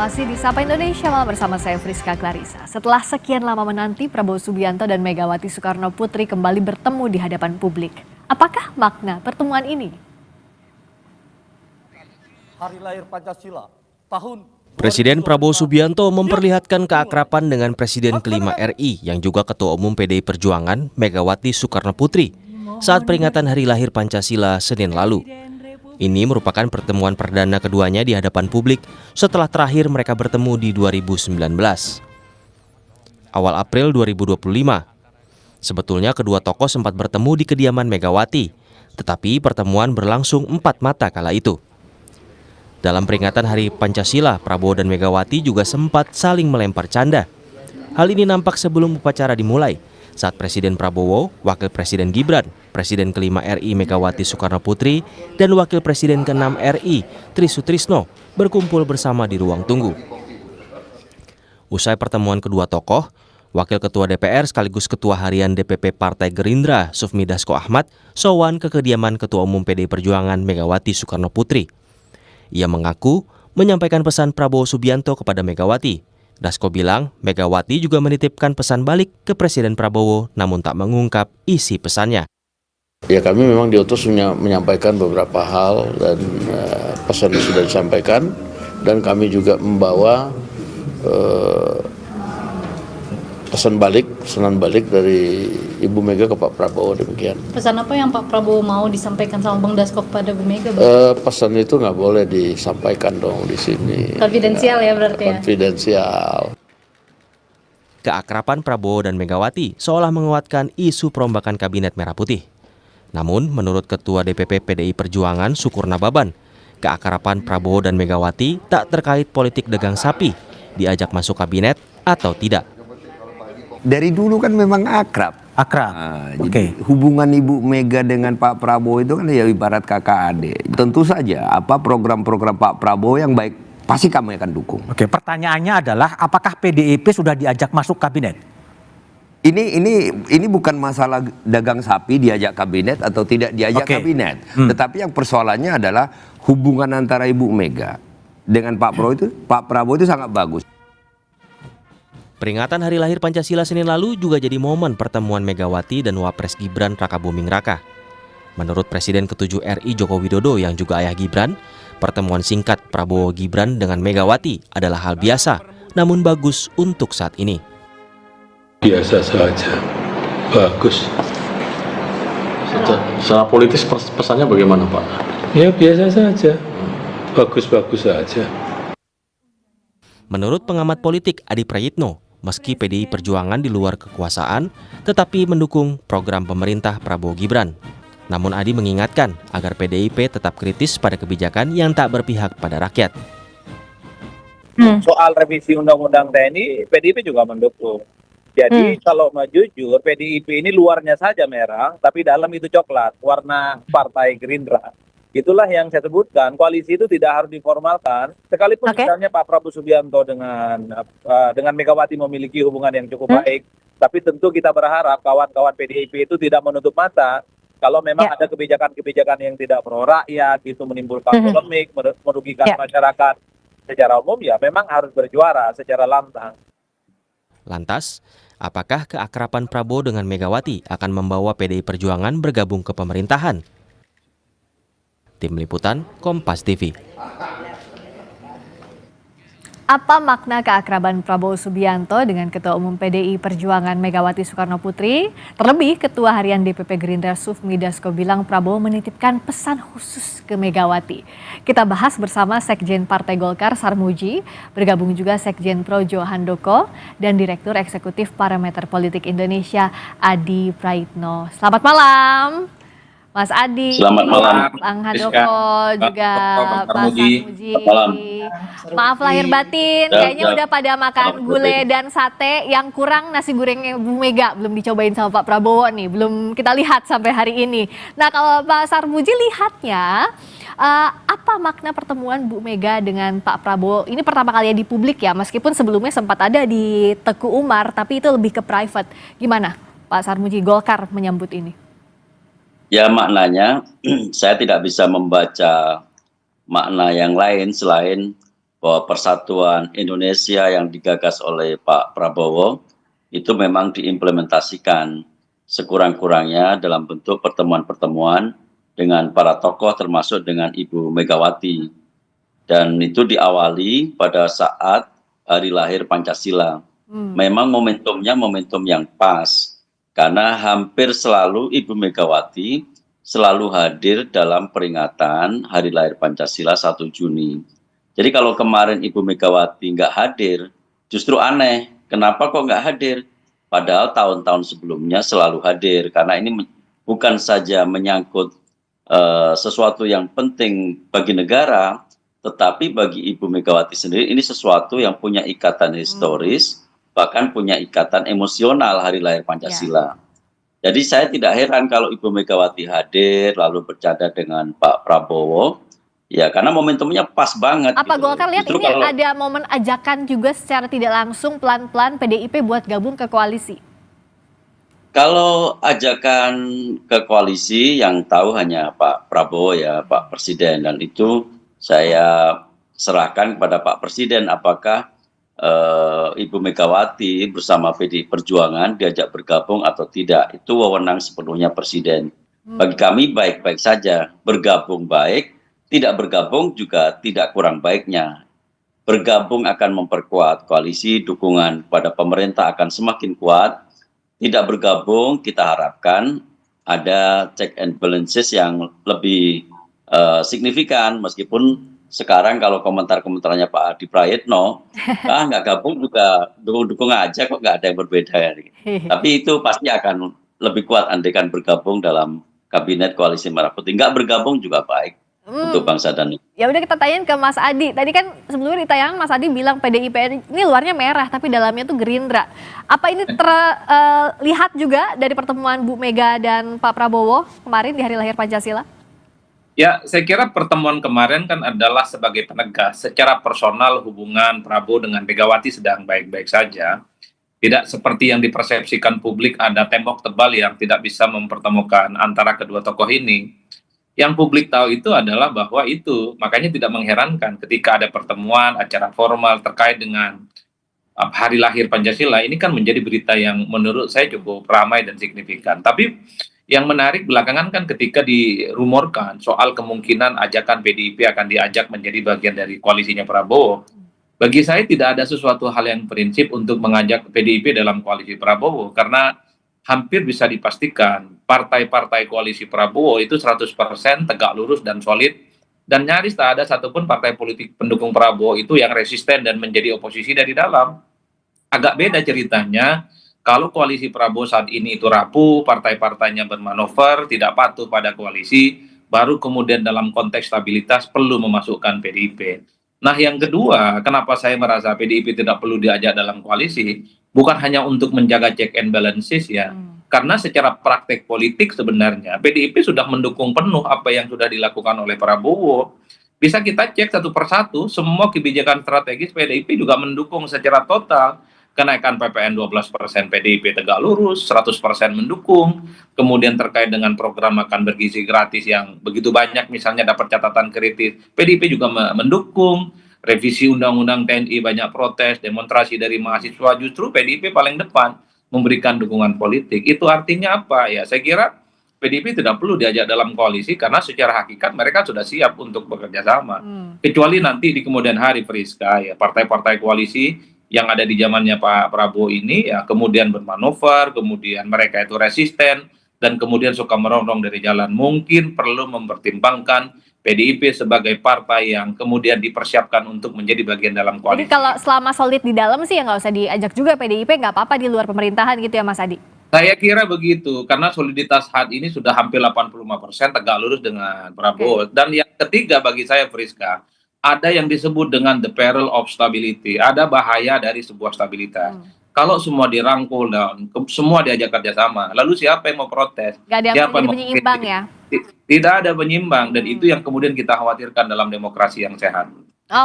Masih di Sapa Indonesia malam bersama saya Friska Clarissa. Setelah sekian lama menanti, Prabowo Subianto dan Megawati Soekarno Putri kembali bertemu di hadapan publik. Apakah makna pertemuan ini? Hari lahir Pancasila tahun Presiden Prabowo Subianto memperlihatkan keakraban dengan Presiden kelima RI yang juga Ketua Umum PDI Perjuangan Megawati Soekarno Putri saat peringatan Hari Lahir Pancasila Senin lalu. Ini merupakan pertemuan perdana keduanya di hadapan publik setelah terakhir mereka bertemu di 2019. Awal April 2025, sebetulnya kedua tokoh sempat bertemu di kediaman Megawati, tetapi pertemuan berlangsung 4 mata kala itu. Dalam peringatan Hari Pancasila, Prabowo dan Megawati juga sempat saling melempar canda. Hal ini nampak sebelum upacara dimulai, saat Presiden Prabowo, Wakil Presiden Gibran, Presiden kelima RI Megawati Soekarno Putri, dan Wakil Presiden ke-6 RI Tri Sutrisno berkumpul bersama di ruang tunggu. Usai pertemuan kedua tokoh, Wakil Ketua DPR sekaligus Ketua Harian DPP Partai Gerindra Sufmi Dasko Ahmad sowan ke kediaman Ketua Umum PDI Perjuangan Megawati Soekarno Putri. Ia mengaku menyampaikan pesan Prabowo Subianto kepada Megawati. Dasko bilang Megawati juga menitipkan pesan balik ke Presiden Prabowo namun tak mengungkap isi pesannya. Ya, kami memang diutus menyampaikan beberapa hal dan pesan sudah disampaikan, dan kami juga membawa pesanan balik dari Ibu Mega ke Pak Prabowo, demikian. Pesan apa yang Pak Prabowo mau disampaikan sama Bang Dasko kepada Bu Mega? Pesan itu nggak boleh disampaikan dong di sini. Konfidensial ya berarti ya? Konfidensial. Keakraban Prabowo dan Megawati seolah menguatkan isu perombakan Kabinet Merah Putih. Namun, menurut Ketua DPP PDI Perjuangan Sukur Nababan, keakraban Prabowo dan Megawati tak terkait politik dagang sapi, diajak masuk kabinet atau tidak. Dari dulu kan memang akrab. Jadi hubungan Ibu Mega dengan Pak Prabowo itu kan ya ibarat kakak adik. Tentu saja program-program Pak Prabowo yang baik pasti kami akan dukung. Oke, pertanyaannya adalah apakah PDIP sudah diajak masuk kabinet? Ini bukan masalah dagang sapi diajak kabinet atau tidak diajak kabinet. Tetapi yang persoalannya adalah hubungan antara Ibu Mega dengan Pak Prabowo itu sangat bagus. Peringatan Hari Lahir Pancasila Senin lalu juga jadi momen pertemuan Megawati dan Wapres Gibran Rakabuming Raka. Menurut Presiden ke-7 RI Joko Widodo yang juga ayah Gibran, pertemuan singkat Prabowo Gibran dengan Megawati adalah hal biasa, namun bagus untuk saat ini. Biasa saja, bagus. Secara politis pesannya bagaimana, Pak? Ya biasa saja, bagus-bagus saja. Menurut pengamat politik Adi Prayitno, meski PDI Perjuangan di luar kekuasaan, tetapi mendukung program pemerintah Prabowo Gibran. Namun Adi mengingatkan agar PDIP tetap kritis pada kebijakan yang tak berpihak pada rakyat. Soal revisi Undang-Undang TNI, PDIP juga mendukung. Jadi kalau mau jujur, PDIP ini luarnya saja merah, tapi dalam itu coklat, warna Partai Gerindra. Itulah yang saya sebutkan, koalisi itu tidak harus diformalkan. Sekalipun misalnya Pak Prabowo Subianto dengan Megawati memiliki hubungan yang cukup baik, tapi tentu kita berharap kawan-kawan PDIP itu tidak menutup mata kalau memang ada kebijakan-kebijakan yang tidak pro rakyat, itu menimbulkan polemik, merugikan masyarakat secara umum, ya memang harus berjuara secara lantang. Lantas, apakah keakraban Prabowo dengan Megawati akan membawa PDI Perjuangan bergabung ke pemerintahan? Tim Liputan, Kompas TV. Apa makna keakraban Prabowo Subianto dengan Ketua Umum PDI Perjuangan Megawati Soekarno Putri? Terlebih, Ketua Harian DPP Gerindra Sufmi Dasko bilang Prabowo menitipkan pesan khusus ke Megawati. Kita bahas bersama Sekjen Partai Golkar Sarmuji, bergabung juga Sekjen Projo Handoko, dan Direktur Eksekutif Parameter Politik Indonesia Adi Praitno. Selamat malam, Mas Adi. Selamat malam, Bang Handoko, juga Pak Sarmuji. Maaf lahir batin, kayaknya udah pada makan gulai dan sate. Yang kurang nasi gorengnya Bu Mega, belum dicobain sama Pak Prabowo nih, belum kita lihat sampai hari ini. Nah, kalau Pak Sarmuji lihatnya, apa makna pertemuan Bu Mega dengan Pak Prabowo? Ini pertama kali di publik ya, meskipun sebelumnya sempat ada di Teguh Umar, tapi itu lebih ke private. Gimana Pak Sarmuji, Golkar menyambut ini? Ya, maknanya saya tidak bisa membaca makna yang lain selain bahwa persatuan Indonesia yang digagas oleh Pak Prabowo itu memang diimplementasikan sekurang-kurangnya dalam bentuk pertemuan-pertemuan dengan para tokoh termasuk dengan Ibu Megawati. Dan itu diawali pada saat hari lahir Pancasila. Memang momentumnya momentum yang pas, karena hampir selalu Ibu Megawati selalu hadir dalam peringatan hari lahir Pancasila 1 Juni. Jadi kalau kemarin Ibu Megawati nggak hadir, justru aneh. Kenapa kok nggak hadir? Padahal tahun-tahun sebelumnya selalu hadir, karena ini bukan saja menyangkut sesuatu yang penting bagi negara, tetapi bagi Ibu Megawati sendiri ini sesuatu yang punya ikatan historis, bahkan punya ikatan emosional hari lahir Pancasila. Jadi saya tidak heran kalau Ibu Megawati hadir lalu bercanda dengan Pak Prabowo, ya karena momentumnya pas banget. Apa gitu. Golkar lihat Justru ini kalau, ada momen ajakan juga secara tidak langsung pelan-pelan PDIP buat gabung ke koalisi? kalau ajakan ke koalisi yang tahu hanya Pak Prabowo ya, Pak Presiden, dan itu saya serahkan kepada Pak Presiden apakah Ibu Megawati bersama PDI Perjuangan diajak bergabung atau tidak. Itu wewenang sepenuhnya Presiden. Bagi kami baik-baik saja, bergabung baik, tidak bergabung juga tidak kurang baiknya. Bergabung akan memperkuat koalisi, dukungan pada pemerintah akan semakin kuat. Tidak bergabung kita harapkan ada check and balances yang lebih signifikan, meskipun sekarang kalau komentar-komentarnya Pak Adi Prayitno, nggak gabung juga dukung-dukung aja kok, nggak ada yang berbeda. Tapi itu pasti akan lebih kuat andaikan bergabung dalam kabinet koalisi Merah Putih. Nggak bergabung juga baik untuk bangsa dan negara. Ya udah kita tanyain ke Mas Adi. Tadi kan sebelumnya di tayangan Mas Adi bilang PDIP ini luarnya merah tapi dalamnya tuh Gerindra. Apa ini terlihat juga dari pertemuan Bu Mega dan Pak Prabowo kemarin di hari lahir Pancasila? Ya, saya kira pertemuan kemarin kan adalah sebagai penegas secara personal hubungan Prabowo dengan Megawati sedang baik-baik saja. Tidak seperti yang dipersepsikan publik ada tembok tebal yang tidak bisa mempertemukan antara kedua tokoh ini. Yang publik tahu itu adalah bahwa itu, makanya tidak mengherankan ketika ada pertemuan, acara formal terkait dengan hari lahir Pancasila, ini kan menjadi berita yang menurut saya cukup ramai dan signifikan. Tapi yang menarik belakangan kan ketika dirumorkan soal kemungkinan ajakan PDIP akan diajak menjadi bagian dari koalisinya Prabowo. Bagi saya tidak ada sesuatu hal yang prinsip untuk mengajak PDIP dalam koalisi Prabowo, karena hampir bisa dipastikan partai-partai koalisi Prabowo itu 100% tegak lurus dan solid, dan nyaris tak ada satupun partai politik pendukung Prabowo itu yang resisten dan menjadi oposisi dari dalam. Agak beda ceritanya kalau koalisi Prabowo saat ini itu rapuh, partai-partainya bermanuver, tidak patuh pada koalisi, baru kemudian dalam konteks stabilitas perlu memasukkan PDIP. Nah yang kedua, kenapa saya merasa PDIP tidak perlu diajak dalam koalisi, bukan hanya untuk menjaga check and balances ya, karena secara praktek politik sebenarnya PDIP sudah mendukung penuh apa yang sudah dilakukan oleh Prabowo. Bisa kita cek satu persatu, semua kebijakan strategis PDIP juga mendukung secara total. Kenaikan PPN 12% PDIP tegak lurus, 100% mendukung. Kemudian terkait dengan program makan bergizi gratis yang begitu banyak misalnya dapat catatan kritis, PDIP juga mendukung. Revisi Undang-Undang TNI banyak protes, demonstrasi dari mahasiswa, justru PDIP paling depan memberikan dukungan politik. Itu artinya apa? Ya saya kira PDIP tidak perlu diajak dalam koalisi karena secara hakikat mereka sudah siap untuk bekerja sama. Kecuali nanti di kemudian hari, Friska, ya partai-partai koalisi yang ada di zamannya Pak Prabowo ini ya kemudian bermanuver, kemudian mereka itu resisten dan kemudian suka merongrong dari jalan, mungkin perlu mempertimbangkan PDIP sebagai partai yang kemudian dipersiapkan untuk menjadi bagian dalam koalisi. Jadi kalau selama solid di dalam sih ya nggak usah diajak juga PDIP, nggak apa-apa di luar pemerintahan gitu ya Mas Adi? Saya kira begitu, karena soliditas saat ini sudah hampir 85% tegak lurus dengan Prabowo. Dan yang ketiga bagi saya, Friska, ada yang disebut dengan the peril of stability, ada bahaya dari sebuah stabilitas. Kalau semua dirangkul dan semua diajak kerjasama, lalu siapa yang mau protes? Gak ada yang menjadi penyeimbang ya? Tidak ada penyimbang, dan itu yang kemudian kita khawatirkan dalam demokrasi yang sehat.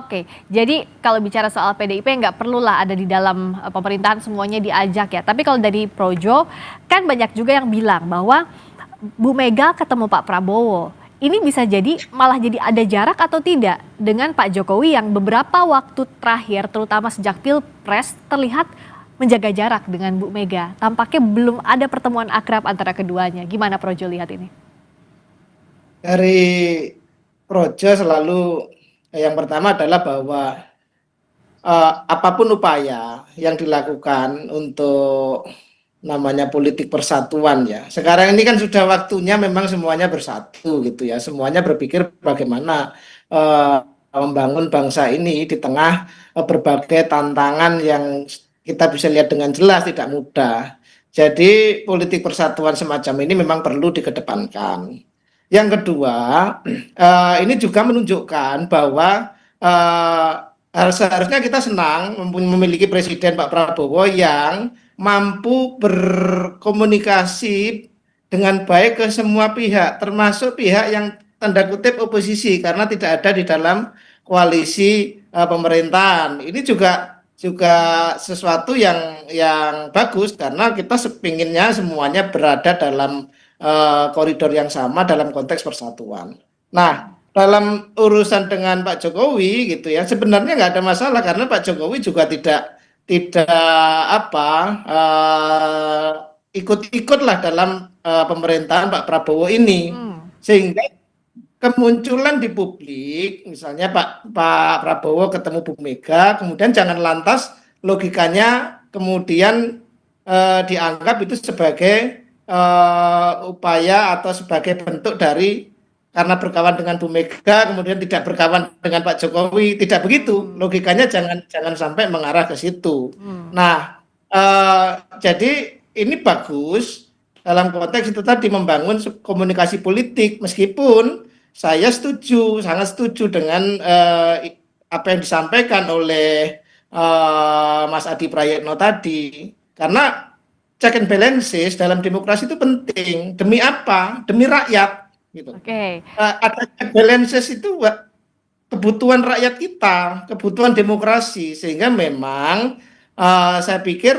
Oke, jadi kalau bicara soal PDIP nggak perlulah ada di dalam pemerintahan semuanya diajak ya. Tapi kalau dari Projo, kan banyak juga yang bilang bahwa Bu Mega ketemu Pak Prabowo, ini bisa jadi malah jadi ada jarak atau tidak dengan Pak Jokowi yang beberapa waktu terakhir, terutama sejak Pilpres, terlihat menjaga jarak dengan Bu Mega. Tampaknya belum ada pertemuan akrab antara keduanya. Gimana Projo lihat ini? Dari Projo selalu yang pertama adalah bahwa apapun upaya yang dilakukan untuk namanya politik persatuan ya. Sekarang ini kan sudah waktunya memang semuanya bersatu gitu ya. Semuanya berpikir bagaimana membangun bangsa ini di tengah berbagai tantangan yang kita bisa lihat dengan jelas tidak mudah. Jadi politik persatuan semacam ini memang perlu dikedepankan. Yang kedua, ini juga menunjukkan bahwa seharusnya kita senang memiliki Presiden Pak Prabowo yang mampu berkomunikasi dengan baik ke semua pihak, termasuk pihak yang tanda kutip oposisi karena tidak ada di dalam koalisi pemerintahan. Ini juga sesuatu yang bagus karena kita sepinginnya semuanya berada dalam koridor yang sama dalam konteks persatuan. Nah, dalam urusan dengan Pak Jokowi gitu ya, sebenarnya nggak ada masalah karena Pak Jokowi juga tidak ikut-ikutlah dalam pemerintahan Pak Prabowo ini, sehingga kemunculan di publik misalnya Pak Prabowo ketemu Bu Mega, kemudian jangan lantas logikanya kemudian dianggap itu sebagai upaya atau sebagai bentuk dari karena berkawan dengan Bu Mega kemudian tidak berkawan dengan Pak Jokowi, tidak begitu logikanya, jangan sampai mengarah ke situ. Nah, jadi ini bagus dalam konteks itu tadi membangun komunikasi politik, meskipun saya sangat setuju dengan apa yang disampaikan oleh Mas Adi Prayitno tadi, karena check and balances dalam demokrasi itu penting. Demi apa? Demi rakyat. Gitu. Ada balances itu kebutuhan rakyat kita, kebutuhan demokrasi, sehingga memang saya pikir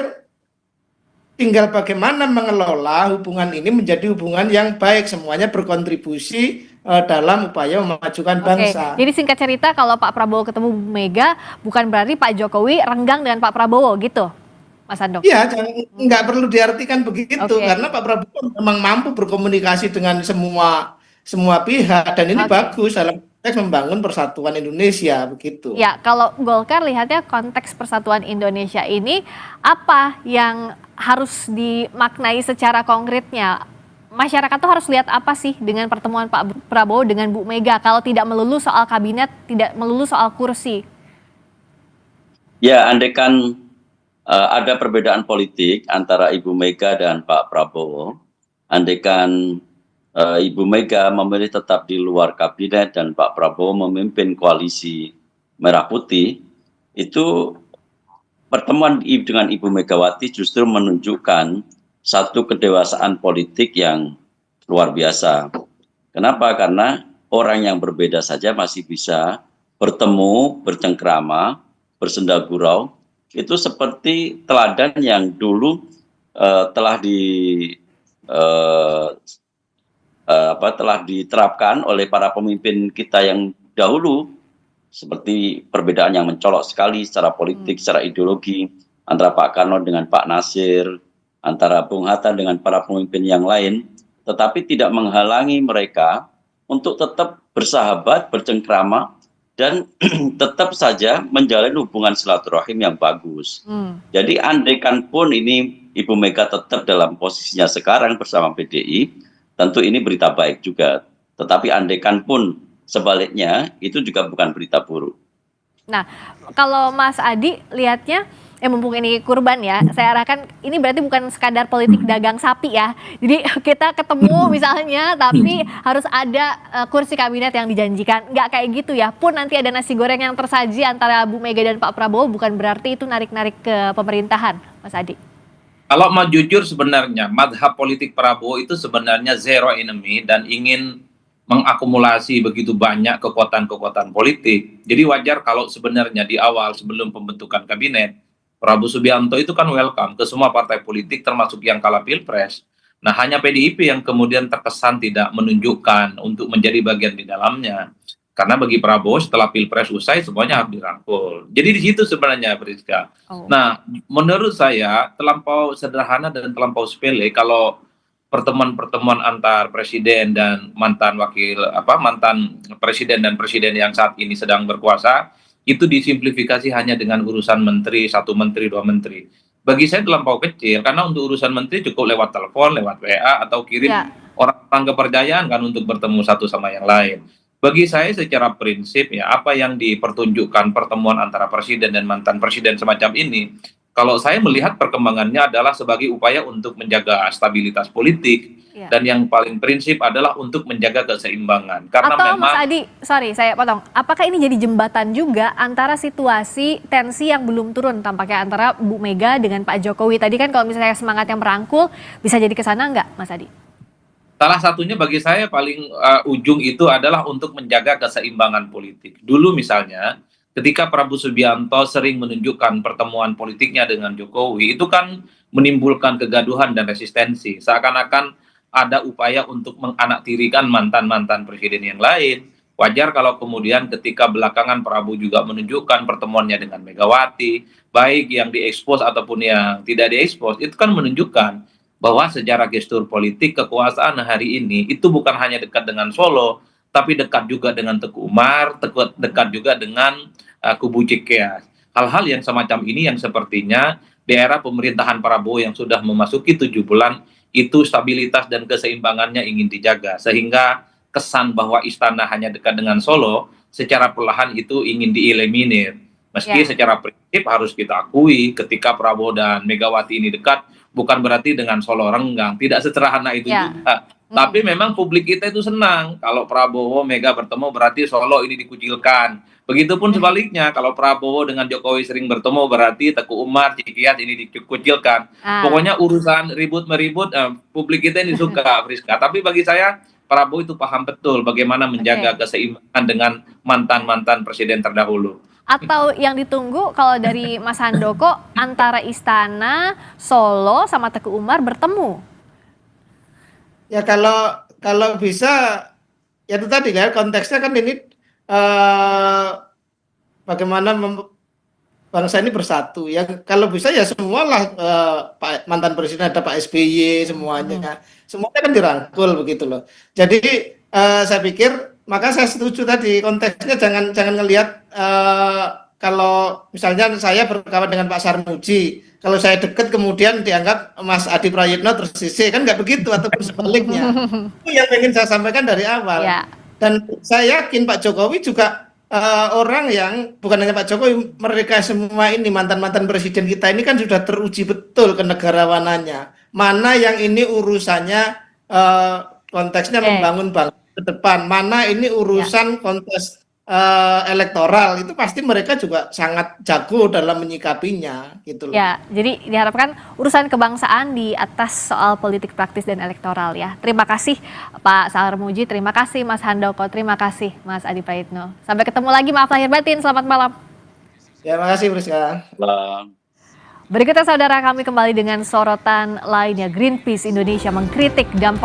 tinggal bagaimana mengelola hubungan ini menjadi hubungan yang baik, semuanya berkontribusi dalam upaya memajukan bangsa. Jadi singkat cerita kalau Pak Prabowo ketemu Bu Mega bukan berarti Pak Jokowi renggang dengan Pak Prabowo gitu, Mas Andong? Iya, nggak perlu diartikan begitu karena Pak Prabowo memang mampu berkomunikasi dengan semua pihak dan ini bagus dalam konteks membangun persatuan Indonesia begitu. Ya, kalau Golkar lihatnya konteks persatuan Indonesia ini apa yang harus dimaknai secara konkretnya? Masyarakat tuh harus lihat apa sih dengan pertemuan Pak Prabowo dengan Bu Mega kalau tidak melulu soal kabinet, tidak melulu soal kursi? Ya, andaikan ada perbedaan politik antara Ibu Mega dan Pak Prabowo, andaikan Ibu Mega memilih tetap di luar kabinet dan Pak Prabowo memimpin koalisi Merah Putih, itu pertemuan dengan Ibu Megawati justru menunjukkan satu kedewasaan politik yang luar biasa. Kenapa? Karena orang yang berbeda saja masih bisa bertemu, bercengkrama, bersendagurau. Itu seperti teladan yang dulu telah diterapkan oleh para pemimpin kita yang dahulu, seperti perbedaan yang mencolok sekali secara politik, secara ideologi antara Pak Karno dengan Pak Nasir, antara Bung Hatta dengan para pemimpin yang lain, tetapi tidak menghalangi mereka untuk tetap bersahabat, bercengkrama, dan tetap saja menjalin hubungan silaturahim yang bagus. Jadi andaikan pun ini Ibu Mega tetap dalam posisinya sekarang bersama PDI, tentu ini berita baik juga. Tetapi andaikan pun sebaliknya, itu juga bukan berita buruk. Nah, kalau Mas Adi lihatnya, mumpung ini kurban ya, saya arahkan ini berarti bukan sekadar politik dagang sapi ya. Jadi kita ketemu misalnya, tapi harus ada kursi kabinet yang dijanjikan. Nggak kayak gitu ya, pun nanti ada nasi goreng yang tersaji antara Bu Mega dan Pak Prabowo, bukan berarti itu narik-narik ke pemerintahan, Mas Adi. Kalau mau jujur sebenarnya, madhab politik Prabowo itu sebenarnya zero enemy dan ingin mengakumulasi begitu banyak kekuatan-kekuatan politik. Jadi wajar kalau sebenarnya di awal sebelum pembentukan kabinet, Prabowo Subianto itu kan welcome ke semua partai politik termasuk yang kalah Pilpres. Nah, hanya PDIP yang kemudian terkesan tidak menunjukkan untuk menjadi bagian di dalamnya. Karena bagi Prabowo setelah Pilpres usai semuanya harus dirangkul. Jadi di situ sebenarnya, Priska. Nah, menurut saya terlampau sederhana dan terlampau sepele kalau pertemuan-pertemuan antar presiden dan mantan presiden dan presiden yang saat ini sedang berkuasa itu disimplifikasi hanya dengan urusan menteri, 1 menteri, 2 menteri. Bagi saya terlampau kecil, karena untuk urusan menteri cukup lewat telepon, lewat WA, atau kirim orang kepercayaan kan untuk bertemu satu sama yang lain. Bagi saya secara prinsip ya, apa yang dipertunjukkan pertemuan antara presiden dan mantan presiden semacam ini, kalau saya melihat perkembangannya adalah sebagai upaya untuk menjaga stabilitas politik, dan yang paling prinsip adalah untuk menjaga keseimbangan. Karena atau memang, Mas Adi, sorry saya potong, apakah ini jadi jembatan juga antara situasi tensi yang belum turun tampaknya antara Bu Mega dengan Pak Jokowi? Tadi kan kalau misalnya semangat yang merangkul, bisa jadi ke sana nggak Mas Adi? salah satunya bagi saya paling ujung itu adalah untuk menjaga keseimbangan politik. Dulu misalnya, ketika Prabowo Subianto sering menunjukkan pertemuan politiknya dengan Jokowi, itu kan menimbulkan kegaduhan dan resistensi. Seakan-akan ada upaya untuk menganaktirikan mantan-mantan presiden yang lain. Wajar kalau kemudian ketika belakangan Prabowo juga menunjukkan pertemuannya dengan Megawati, baik yang diekspos ataupun yang tidak diekspos, itu kan menunjukkan bahwa sejarah gestur politik kekuasaan hari ini itu bukan hanya dekat dengan Solo, tapi dekat juga dengan Teguh Umar, dekat juga dengan kubu Cikeas. Hal-hal yang semacam ini yang sepertinya di era pemerintahan Prabowo yang sudah memasuki 7 bulan, itu stabilitas dan keseimbangannya ingin dijaga. Sehingga kesan bahwa istana hanya dekat dengan Solo, secara perlahan itu ingin dieliminir. Meski secara prinsip harus kita akui ketika Prabowo dan Megawati ini dekat, bukan berarti dengan Solo renggang. Tidak sederhana itu juga. Tapi memang publik kita itu senang. Kalau Prabowo, Mega bertemu berarti Solo ini dikucilkan. Begitupun sebaliknya, kalau Prabowo dengan Jokowi sering bertemu berarti Teguh Umar, Cikeas ini dikucilkan. Pokoknya urusan ribut-meribut, publik kita ini suka, Friska. Tapi bagi saya, Prabowo itu paham betul bagaimana menjaga keseimbangan dengan mantan-mantan presiden terdahulu. Atau yang ditunggu kalau dari Mas Handoko, antara Istana, Solo, sama Teguh Umar bertemu? Ya kalau bisa, ya itu tadi kan konteksnya kan ini bagaimana bangsa ini bersatu. Ya kalau bisa ya semualah mantan presiden, ada Pak SBY semuanya, semuanya kan dirangkul begitu loh. Jadi saya pikir, maka saya setuju tadi konteksnya jangan ngelihat kalau misalnya saya berkawan dengan Pak Sarmuji, kalau saya dekat kemudian dianggap Mas Adi Prayitno tersisih, kan nggak begitu, ataupun sebaliknya. Itu yang ingin saya sampaikan dari awal. Dan saya yakin Pak Jokowi juga orang yang, bukan hanya Pak Jokowi, mereka semua ini mantan-mantan presiden kita ini kan sudah teruji betul kenegarawanannya. Mana yang ini urusannya konteksnya membangun bangsa ke depan, mana ini urusan kontes elektoral, itu pasti mereka juga sangat jago dalam menyikapinya gitu loh. Ya, jadi diharapkan urusan kebangsaan di atas soal politik praktis dan elektoral ya. Terima kasih Pak Sarmuji, terima kasih Mas Handoko, terima kasih Mas Adi Prayitno. Sampai ketemu lagi, maaf lahir batin, selamat malam. Ya, makasih Friska. Berikutnya saudara, kami kembali dengan sorotan lainnya. Greenpeace Indonesia mengkritik dampak